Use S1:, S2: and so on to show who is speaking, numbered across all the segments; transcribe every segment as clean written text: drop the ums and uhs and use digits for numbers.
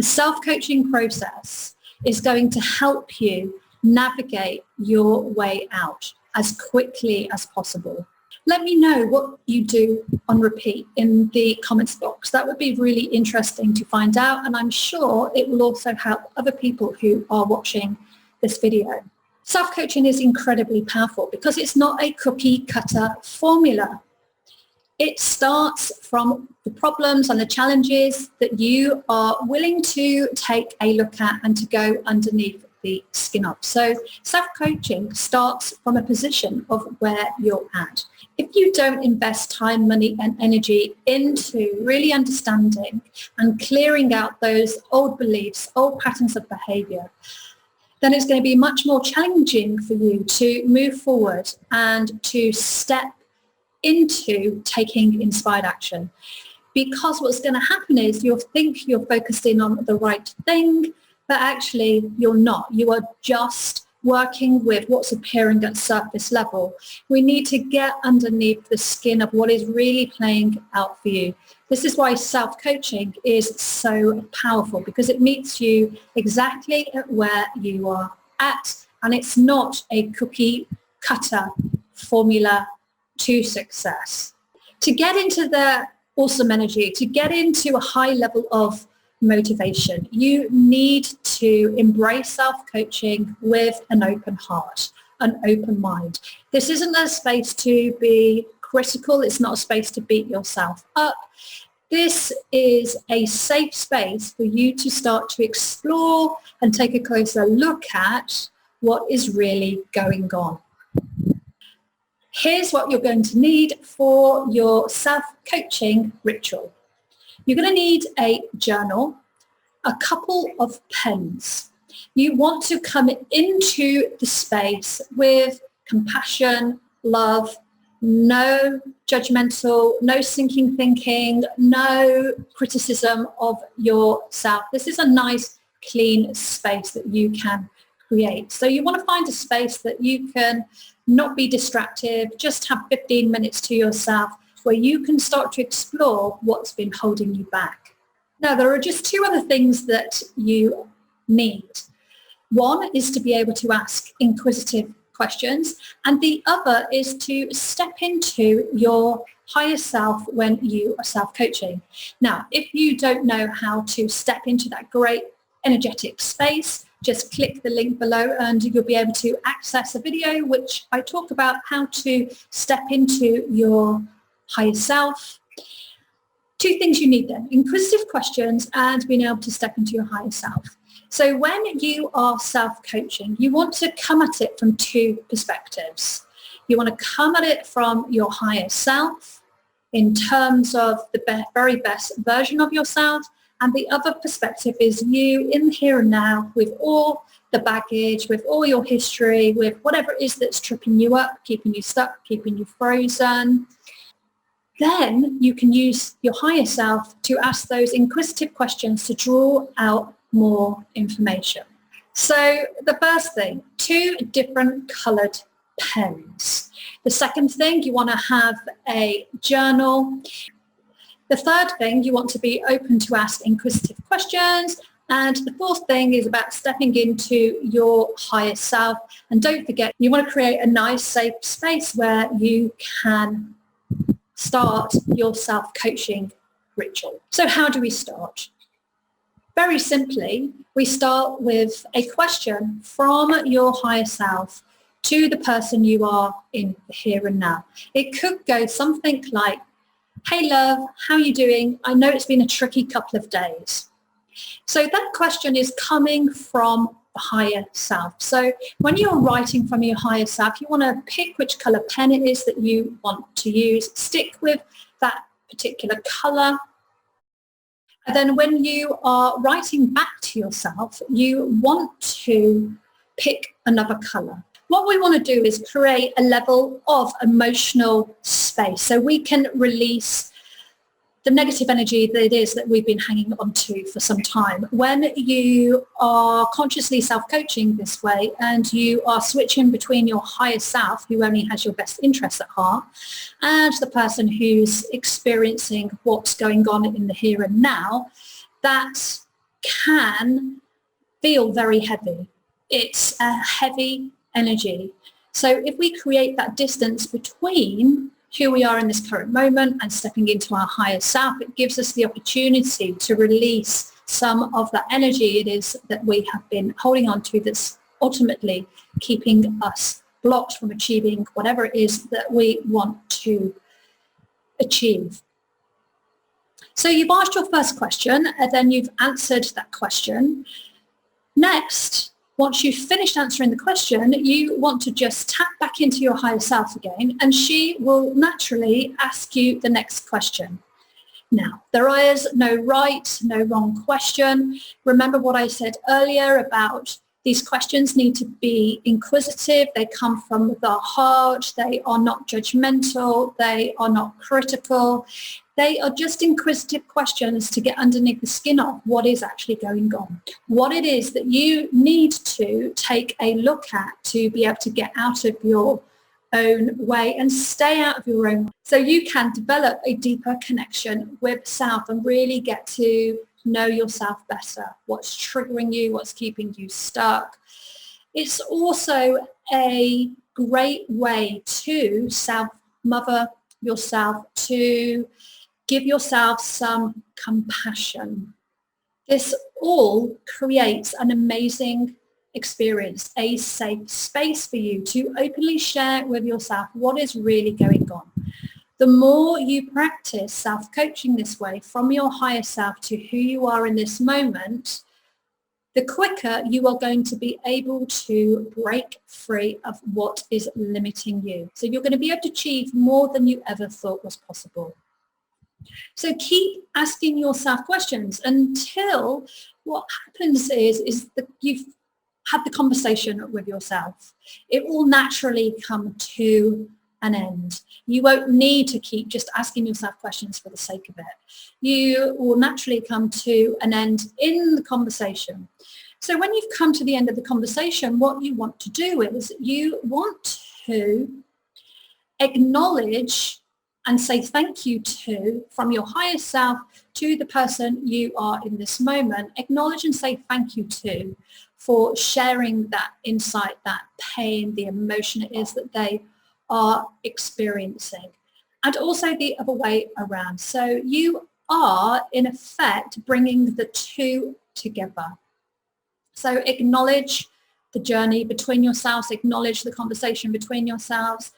S1: The self-coaching process is going to help you navigate your way out as quickly as possible. Let me know what you do on repeat in the comments box. That would be really interesting to find out, and I'm sure it will also help other people who are watching this video. Self-coaching is incredibly powerful because it's not a cookie cutter formula. It starts from the problems and the challenges that you are willing to take a look at and to go underneath the skin of. So self-coaching starts from a position of where you're at. If you don't invest time, money and energy into really understanding and clearing out those old beliefs, old patterns of behavior, then it's going to be much more challenging for you to move forward and to step into taking inspired action. Because what's going to happen is you'll think you're focused in on the right thing, but actually you're not. You are just working with what's appearing at surface level. We need to get underneath the skin of what is really playing out for you. This is why self-coaching is so powerful, because it meets you exactly at where you are at, and it's not a cookie cutter formula to success. To get into the awesome energy, to get into a high level of motivation, you need to embrace self-coaching with an open heart, an open mind. This isn't a space to be critical. It's not a space to beat yourself up. This is a safe space for you to start to explore and take a closer look at what is really going on. Here's what you're going to need for your self-coaching ritual. You're going to need a journal, a couple of pens. You want to come into the space with compassion, love, no judgmental, no sinking thinking, no criticism of yourself. This is a nice, clean space that you can create. So you want to find a space that you can not be distracted, just have 15 minutes to yourself where you can start to explore what's been holding you back. Now, there are just two other things that you need. One is to be able to ask inquisitive questions, and the other is to step into your higher self when you are self-coaching. Now, if you don't know how to step into that great energetic space, just click the link below and you'll be able to access a video which I talk about how to step into your higher self. Two things you need then: inquisitive questions and being able to step into your higher self. So when you are self-coaching, you want to come at it from two perspectives. You want to come at it from your higher self in terms of the very best version of yourself, and the other perspective is you in the here and now with all the baggage, with all your history, with whatever it is that's tripping you up, keeping you stuck, keeping you frozen. Then you can use your higher self to ask those inquisitive questions to draw out more information. So the first thing, 2 different coloured pens. The second thing, you want to have a journal. The third thing, you want to be open to ask inquisitive questions. And the fourth thing is about stepping into your higher self. And don't forget, you want to create a nice, safe space where you can start your self-coaching ritual. So how do we start? Very simply, we start with a question from your higher self to the person you are in the here and now. It could go something like, "Hey love, how are you doing? I know it's been a tricky couple of days." So that question is coming from the higher self. So when you're writing from your higher self, you want to pick which color pen it is that you want to use, stick with that particular color. And then when you are writing back to yourself, you want to pick another color. What we want to do is create a level of emotional space so we can release the negative energy that it is that we've been hanging on to for some time. When you are consciously self-coaching this way and you are switching between your higher self, who only has your best interests at heart, and the person who's experiencing what's going on in the here and now, that can feel very heavy. It's a heavy energy. So if we create that distance between who we are in this current moment and stepping into our higher self, it gives us the opportunity to release some of that energy it is that we have been holding on to, that's ultimately keeping us blocked from achieving whatever it is that we want to achieve. So you've asked your first question and then you've answered that question. Next, once you've finished answering the question, you want to just tap back into your higher self again, and she will naturally ask you the next question. Now, there is no right, no wrong question. Remember what I said earlier about these questions need to be inquisitive. They come from the heart. They are not judgmental. They are not critical. They are just inquisitive questions to get underneath the skin of what is actually going on, what it is that you need to take a look at to be able to get out of your own way and stay out of your own way, so you can develop a deeper connection with self and really get to know yourself better, what's triggering you, what's keeping you stuck. It's also a great way to self-mother yourself, to give yourself some compassion. This all creates an amazing experience, a safe space for you to openly share with yourself what is really going on. The more you practice self-coaching this way, from your higher self to who you are in this moment, the quicker you are going to be able to break free of what is limiting you. So you're going to be able to achieve more than you ever thought was possible. So keep asking yourself questions until what happens is that you've had the conversation with yourself. It will naturally come to an end. You won't need to keep just asking yourself questions for the sake of it. You will naturally come to an end in the conversation. So when you've come to the end of the conversation, what you want to do is you want to acknowledge and say thank you to, from your higher self to the person you are in this moment, acknowledge and say thank you to for sharing that insight, that pain, the emotion it is that they are experiencing, and also the other way around. So you are in effect bringing the two together. So acknowledge the journey between yourselves, acknowledge the conversation between yourselves.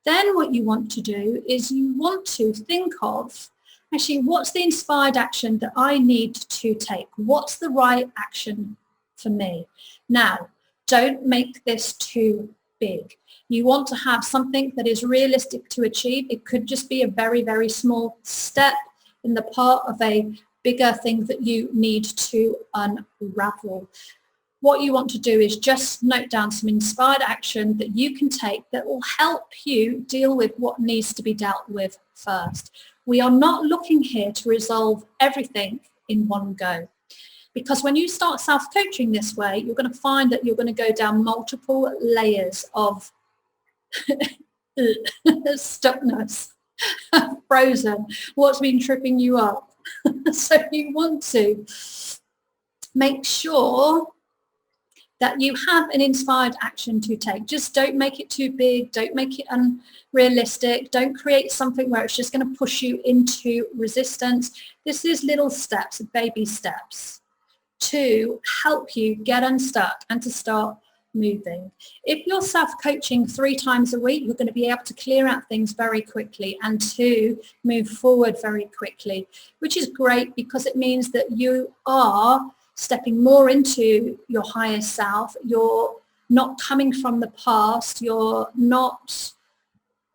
S1: Then what you want to do is you want to think of, actually, what's the inspired action that I need to take? What's the right action for me? Now, don't make this too big. You want to have something that is realistic to achieve. It could just be a very, very small step in the part of a bigger thing that you need to unravel. What you want to do is just note down some inspired action that you can take that will help you deal with what needs to be dealt with first. We are not looking here to resolve everything in one go, because when you start self-coaching this way, you're going to find that you're going to go down multiple layers of stuckness, frozen, what's been tripping you up. So you want to make sure that you have an inspired action to take. Just don't make it too big. Don't make it unrealistic. Don't create something where it's just going to push you into resistance. This is little steps, baby steps, to help you get unstuck and to start moving. If you're self-coaching 3 times a week, you're going to be able to clear out things very quickly and to move forward very quickly, which is great because it means that you are stepping more into your higher self. You're not coming from the past. You're not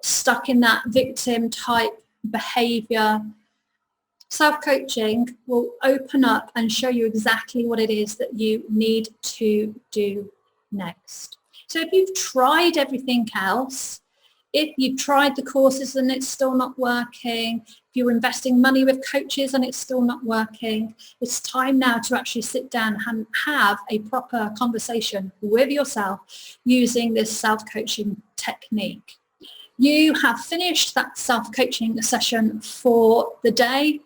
S1: stuck in that victim type behavior. Self-coaching will open up and show you exactly what it is that you need to do next. So if you've tried everything else, if you've tried the courses and it's still not working, if you're investing money with coaches and it's still not working, it's time now to actually sit down and have a proper conversation with yourself using this self-coaching technique. You have finished that self-coaching session for the day.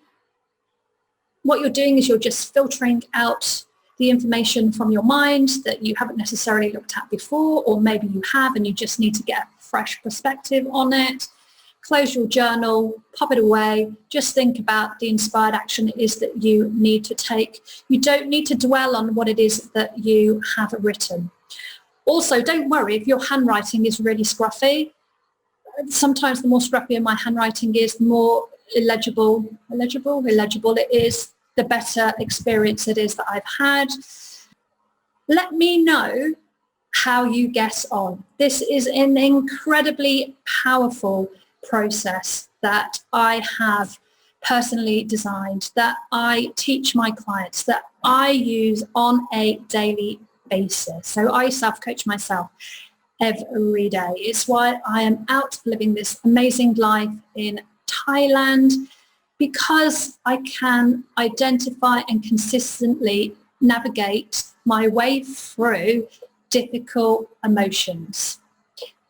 S1: what you're doing is you're just filtering out the information from your mind that you haven't necessarily looked at before, or maybe you have and you just need to get a fresh perspective on it. Close your journal, pop it away, just think about the inspired action it is that you need to take. You don't need to dwell on what it is that you have written. Also, don't worry if your handwriting is really scruffy. Sometimes the more scruffy my handwriting is, the more illegible it is, the better experience it is that I've had. Let me know how you get on. This is an incredibly powerful process that I have personally designed, that I teach my clients, that I use on a daily basis. So I self-coach myself every day. It's why I am out living this amazing life in Thailand, because I can identify and consistently navigate my way through difficult emotions,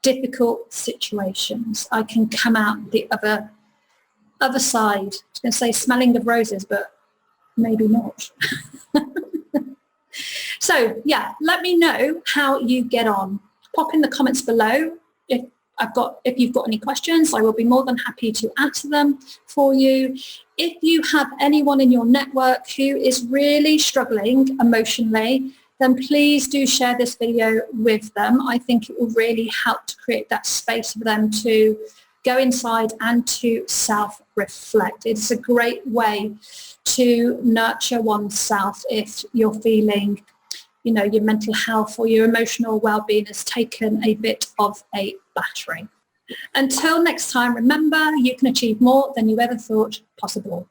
S1: difficult situations. I can come out the other side. I was going to say smelling of roses, but maybe not. So yeah, let me know how you get on. Pop in the comments below if you've got any questions. I will be more than happy to answer them for you. If you have anyone in your network who is really struggling emotionally, then please do share this video with them. I think it will really help to create that space for them to go inside and to self-reflect. It's a great way to nurture oneself if you're feeling, your mental health or your emotional well-being has taken a bit of a battering. Until next time, remember, you can achieve more than you ever thought possible.